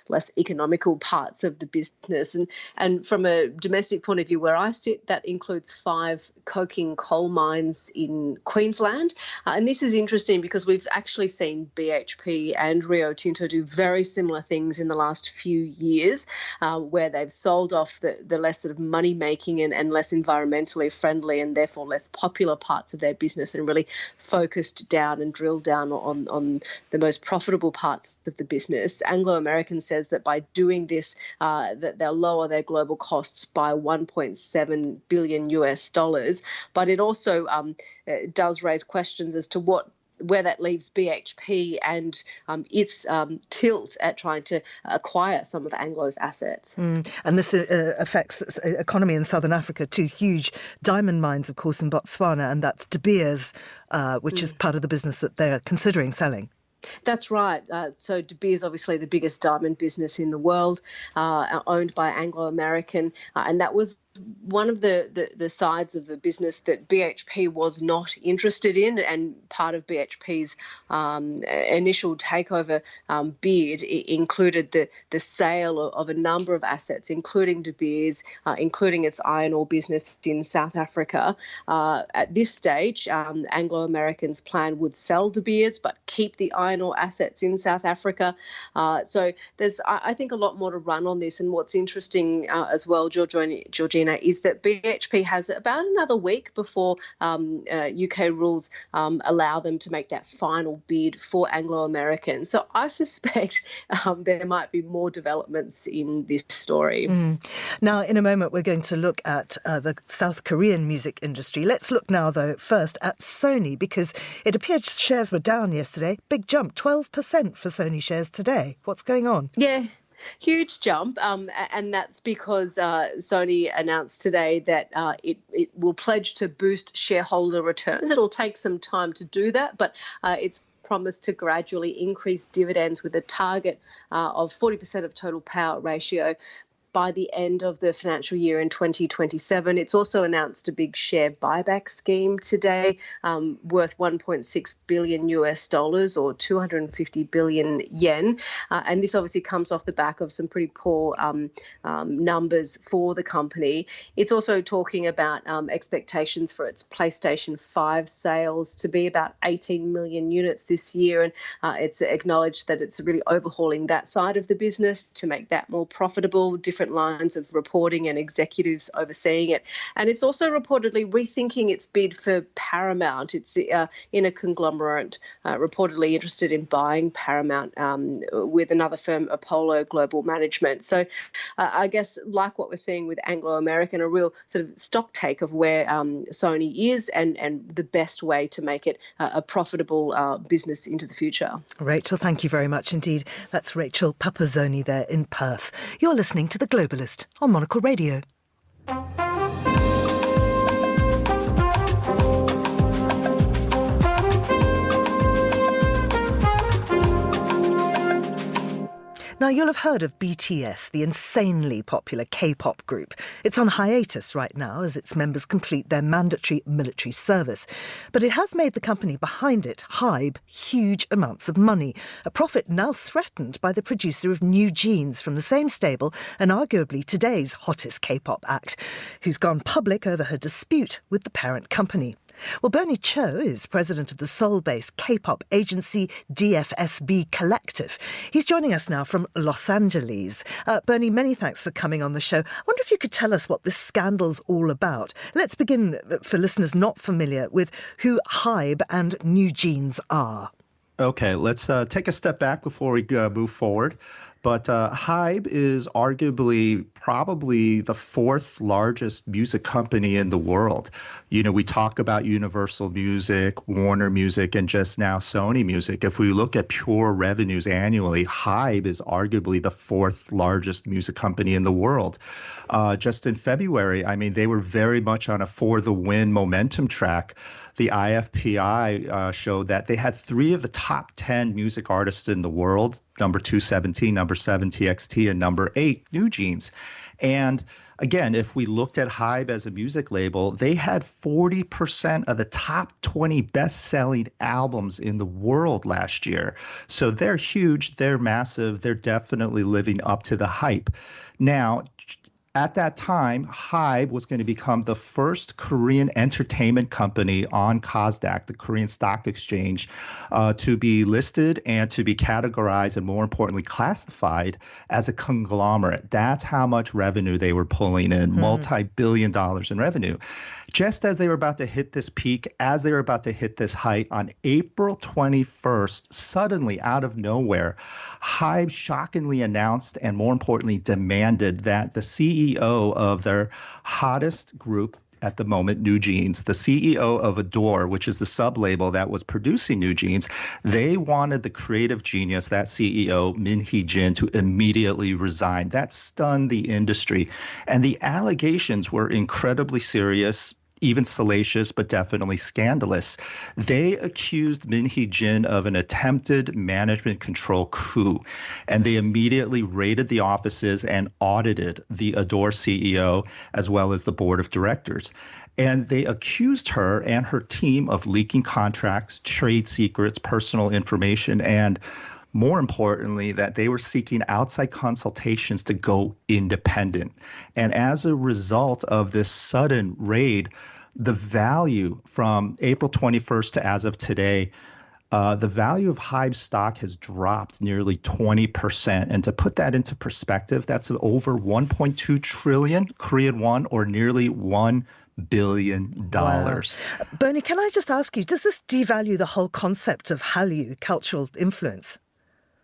less economical parts of the business. And from a domestic point of view, where I sit, that includes 5 coking coal mines in Queensland. And this is interesting because we've actually seen BHP and Rio Tinto do very similar things in the last few years, where they've sold off the less sort of money-making and less environmentally friendly and therefore less popular parts of their business and really focused down and drilled down on the most profitable parts of the business. Anglo American says that by doing this, that they'll lower their global costs by $1.7 billion US. But it also does raise questions as to where that leaves BHP and its tilt at trying to acquire some of Anglo's assets. And this affects the economy in southern Africa. 2 huge diamond mines, of course, in Botswana, and that's De Beers, which is part of the business that they're considering selling. That's right. So De Beers is obviously the biggest diamond business in the world, owned by Anglo American, and that was one of the sides of the business that BHP was not interested in, and part of BHP's initial takeover bid included the sale of a number of assets, including De Beers, including its iron ore business in South Africa. At this stage, Anglo American's plan would sell De Beers but keep the iron ore assets in South Africa. So there's, I think, a lot more to run on this. And what's interesting as well, Georgina, is that BHP has about another week before UK rules allow them to make that final bid for Anglo American. So I suspect there might be more developments in this story. Now, in a moment, we're going to look at the South Korean music industry. Let's look now, though, first at Sony, because it appeared shares were down yesterday. Big jump, 12% for Sony shares today. What's going on? Yeah. Huge jump, and that's because Sony announced today that it will pledge to boost shareholder returns. It'll take some time to do that, but it's promised to gradually increase dividends with a target of 40% of total payout ratio by the end of the financial year in 2027. It's also announced a big share buyback scheme today, worth $1.6 billion US or 250 billion yen. And this obviously comes off the back of some pretty poor numbers for the company. It's also talking about expectations for its PlayStation 5 sales to be about 18 million units this year. And it's acknowledged that it's really overhauling that side of the business to make that more profitable, different lines of reporting and executives overseeing it. And it's also reportedly rethinking its bid for Paramount. It's in a conglomerate reportedly interested in buying Paramount with another firm, Apollo Global Management. So I guess, like what we're seeing with Anglo American, a real sort of stock take of where Sony is and the best way to make it a profitable business into the future. Rachel, thank you very much indeed. That's Rachel Papazzoni there in Perth. You're listening to The Globalist on Monocle Radio. Now, you'll have heard of BTS, the insanely popular K-pop group. It's on hiatus right now as its members complete their mandatory military service. But it has made the company behind it, HYBE, huge amounts of money, a profit now threatened by the producer of NewJeans from the same stable and arguably today's hottest K-pop act, who's gone public over her dispute with the parent company. Well, Bernie Cho is president of the Seoul-based K-pop agency DFSB Collective. He's joining us now from Los Angeles. Bernie, many thanks for coming on the show. I wonder if you could tell us what this scandal's all about. Let's begin, for listeners not familiar, with who Hybe and NewJeans are. Okay, let's take a step back before we move forward. But Hybe is arguably probably the fourth largest music company in the world. You know, we talk about Universal Music, Warner Music, and just now Sony Music. If we look at pure revenues annually, Hybe is arguably the fourth largest music company in the world. Just in February, I mean, they were very much on a for the win momentum track. The IFPI showed that they had 3 of the top 10 music artists in the world, number 217, number 7 TXT, and number 8 NewJeans. And again, if we looked at Hybe as a music label, they had 40% of the top 20 best-selling albums in the world last year. So they're huge, they're massive, they're definitely living up to the hype. Now, at that time, Hybe was going to become the first Korean entertainment company on KOSDAQ, the Korean Stock Exchange, to be listed and to be categorized and, more importantly, classified as a conglomerate. That's how much revenue they were pulling in, multi-billion dollars in revenue. Just as they were about to hit this peak, as they were about to hit this height, on April 21st, suddenly out of nowhere, Hybe shockingly announced and, more importantly, demanded that the CEO of their hottest group at the moment, NewJeans, the CEO of Adore, which is the sub-label that was producing NewJeans, they wanted the creative genius, that CEO, Min Hee-jin, to immediately resign. That stunned the industry. And the allegations were incredibly serious, even salacious, but definitely scandalous. They accused Min Hee-jin of an attempted management control coup, and they immediately raided the offices and audited the Adore CEO as well as the board of directors. And they accused her and her team of leaking contracts, trade secrets, personal information, and more importantly, that they were seeking outside consultations to go independent. And as a result of this sudden raid, the value from April 21st to as of today, the value of Hybe stock has dropped nearly 20%. And to put that into perspective, that's over 1.2 trillion Korean won, or nearly $1 billion. Wow. Bernie, can I just ask you, does this devalue the whole concept of Hallyu, cultural influence?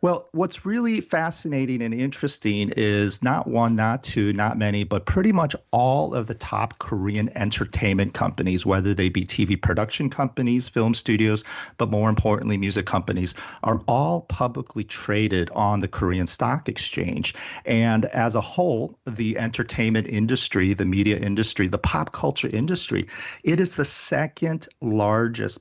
Well, what's really fascinating and interesting is not one, not two, not many, but pretty much all of the top Korean entertainment companies, whether they be TV production companies, film studios, but more importantly, music companies, are all publicly traded on the Korean Stock Exchange. And as a whole, the entertainment industry, the media industry, the pop culture industry, it is the second largest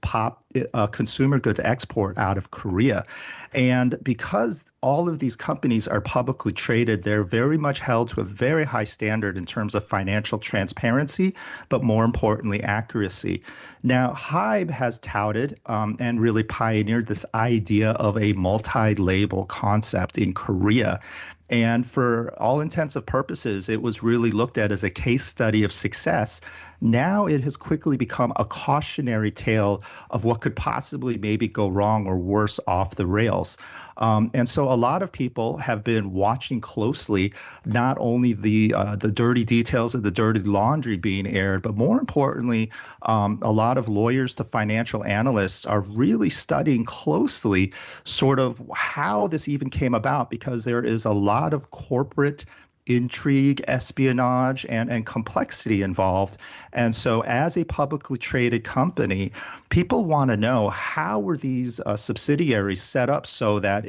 consumer goods export out of Korea. And because all of these companies are publicly traded, they're very much held to a very high standard in terms of financial transparency, but more importantly, accuracy. Now, Hybe has touted and really pioneered this idea of a multi-label concept in Korea. And for all intents and purposes, it was really looked at as a case study of success. Now it has quickly become a cautionary tale of what could possibly maybe go wrong or worse off the rails. And so a lot of people have been watching closely not only the dirty details of the dirty laundry being aired, but more importantly, a lot of lawyers to financial analysts are really studying closely sort of how this even came about, because there is a lot of corporate intrigue, espionage, and complexity involved. And so as a publicly traded company, people want to know, how were these subsidiaries set up so that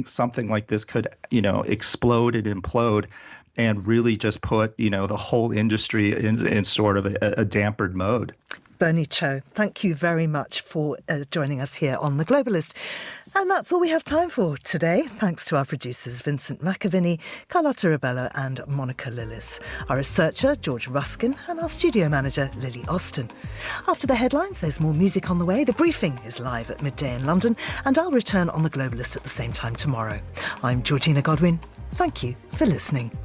something like this could, explode and implode and really just put, the whole industry in sort of a dampened mode. Bernie Cho, thank you very much for joining us here on The Globalist. And that's all we have time for today. Thanks to our producers, Vincent McAviney, Carlotta Rebello and Monica Lillis. Our researcher, George Ruskin, and our studio manager, Lily Austin. After the headlines, there's more music on the way. The briefing is live at midday in London, and I'll return on The Globalist at the same time tomorrow. I'm Georgina Godwin. Thank you for listening.